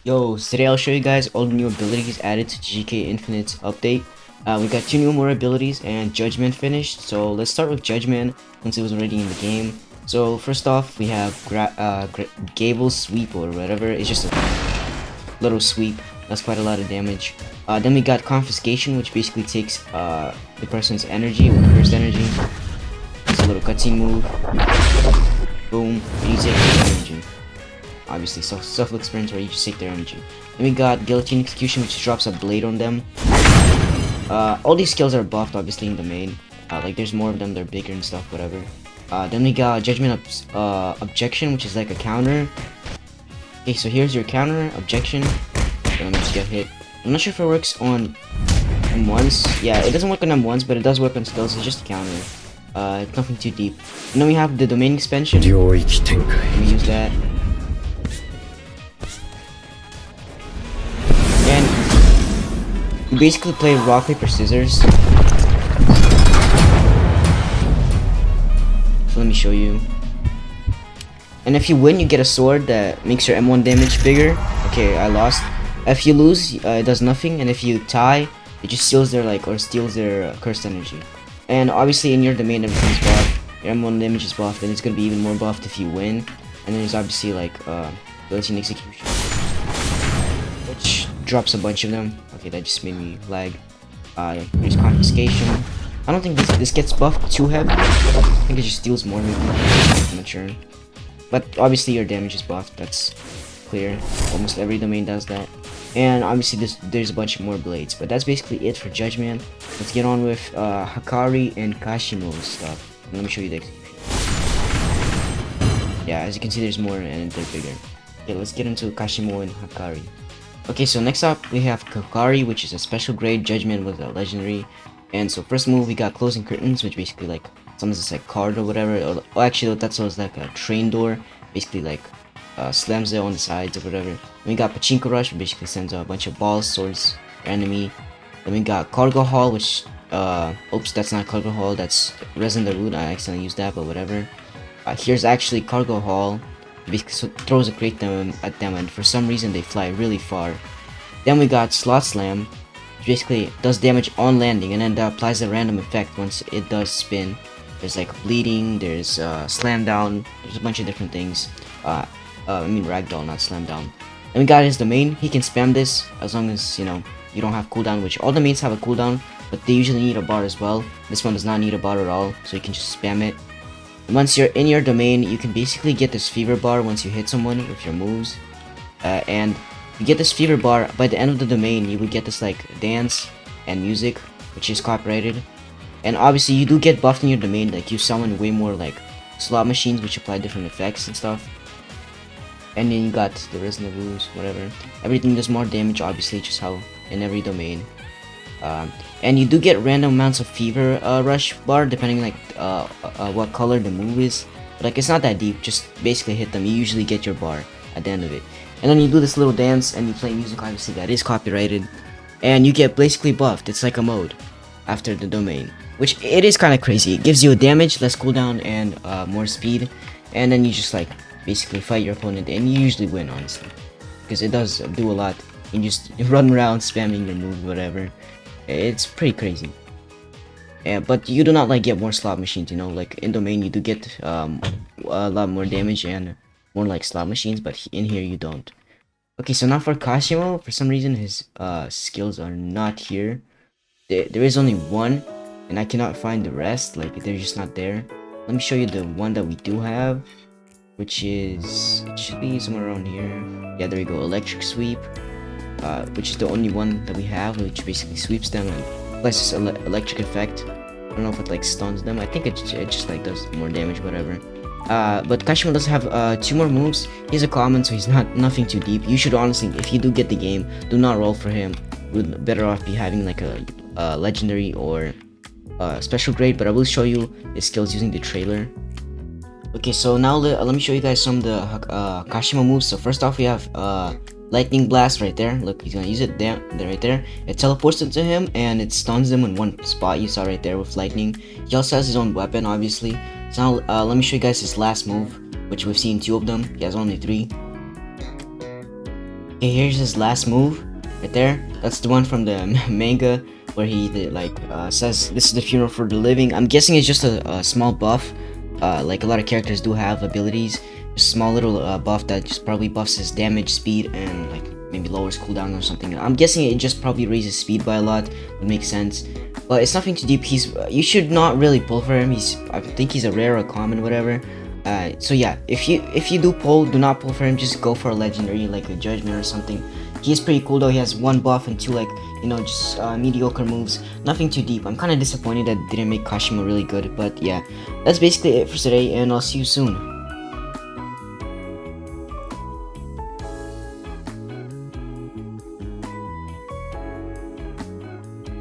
Yo, today I'll show you guys all the new abilities added to GK Infinite's update. We got two more abilities and Judgment finished, so let's start with Judgment since it was already in the game. So first off, we have Gable Sweep or whatever. It's just a little sweep. That's quite a lot of damage. Then we got Confiscation, which basically takes the person's energy or cursed energy. It's a little cutscene move. Boom, and you take their energy. Obviously, self-experience where you just take their energy. Then we got Guillotine Execution, which drops a blade on them. All these skills are buffed, obviously, in the main. Like, there's more of them, they're bigger and stuff, whatever. Then we got Judgment Objection, which is like a counter. Okay, so here's your counter, Objection. Let me just get hit. I'm not sure if it works on M1s. Yeah, it doesn't work on M1s, but it does work on skills. It's just a counter. It's nothing too deep. And then we have the Domain Expansion. Let me use that. And you basically play rock, paper, scissors. So let me show you. And if you win, you get a sword that makes your M1 damage bigger. Okay, I lost. If you lose, it does nothing. And if you tie, it just steals their steals their cursed energy. And obviously in your domain, everything's buffed. Your M1 damage is buffed, and it's gonna be even more buffed if you win. And then there's obviously Guillotine Execution, which drops a bunch of them. Okay, that just made me lag. There's Confiscation. I don't think this gets buffed too heavy. I think it just steals more maybe. I'm not sure. But obviously your damage is buffed, that's clear. Almost every domain does that. And obviously there's a bunch more blades. But that's basically it for Judgment. Let's get on with Hakari and Kashimo stuff. Let me show you the execution. Yeah, as you can see there's more and they're bigger. Okay, let's get into Kashimo and Hakari. Okay, so next up we have Hakari, which is a special grade Judgment with a legendary. And so first move we got Closing Curtains, which basically like summons this like card or whatever. Or actually that's was like a train door, basically like slams it on the sides or whatever. Then we got Pachinko Rush, which basically sends a bunch of balls towards your enemy. Then we got Cargo Hall, which oops, that's not Cargo Hall, that's Resin the Root. I accidentally used that, but whatever. Here's actually Cargo Hall. Basically throws a crate at them, and for some reason they fly really far. Then we got Slot Slam, which basically does damage on landing, and then that applies a random effect once it does spin. There's like bleeding, there's slam down, there's a bunch of different things. I mean ragdoll, not slam down. And we got his domain. He can spam this as long as you don't have cooldown, which all domains have a cooldown, but they usually need a bar as well. This one does not need a bar at all, so you can just spam it. Once you're in your domain, you can basically get this fever bar once you hit someone with your moves. And you get this fever bar, by the end of the domain, you would get this like dance and music, which is copyrighted. And obviously you do get buffed in your domain, like you summon way more like slot machines which apply different effects and stuff. And then you got the Resident Rules, whatever. Everything does more damage, obviously, just how in every domain. And you do get random amounts of fever rush bar depending like what color the move is. But like it's not that deep, just basically hit them. You usually get your bar at the end of it. And then you do this little dance and you play music, obviously that is copyrighted. And you get basically buffed. It's like a mode after the domain, which it is kind of crazy. It gives you a damage, less cooldown, and more speed. And then you just like basically fight your opponent, and you usually win, honestly, because it does do a lot. You just run around spamming your move, whatever. It's pretty crazy. Yeah, but you do not like get more slot machines, like in domain you do get a lot more damage and more like slot machines, but in here you don't. Okay, so now for Kashimo, for some reason his skills are not here. There is only one, and I cannot find the rest, like they're just not there. Let me show you the one that we do have, which is, it should be somewhere around here. Yeah, there we go, Electric Sweep, which is the only one that we have, which basically sweeps them and applies this electric effect. I don't know if it like stuns them. I think it just like does more damage, whatever. But Kashimo does have two more moves. He's a common, so he's nothing too deep. You should honestly, if you do get the game, do not roll for him. Would better off be having like a legendary or special grade. But I will show you his skills using the trailer. Okay, so now let me show you guys some of the Kashimo moves. So first off, we have Lightning Blast right there. Look, he's gonna use it there, right there. It teleports into him and it stuns him in one spot. You saw right there with lightning. He also has his own weapon, obviously. So now let me show you guys his last move, which we've seen two of them. He has only three. Okay, here's his last move, right there. That's the one from the manga where he says this is the funeral for the living. I'm guessing it's just a small buff. Like a lot of characters do have abilities, just small little buff that just probably buffs his damage, speed, and like maybe lowers cooldown or something. I'm guessing it just probably raises speed by a lot. Would make sense, but it's nothing too deep. You should not really pull for him. I think he's a rare or common, whatever. So yeah, if you do pull, do not pull for him. Just go for a legendary like a judgment or something. He is pretty cool though. He has one buff and two like just mediocre moves. Nothing too deep. I'm kind of disappointed that didn't make Kashimo really good, but yeah, that's basically it for today, and I'll see you soon.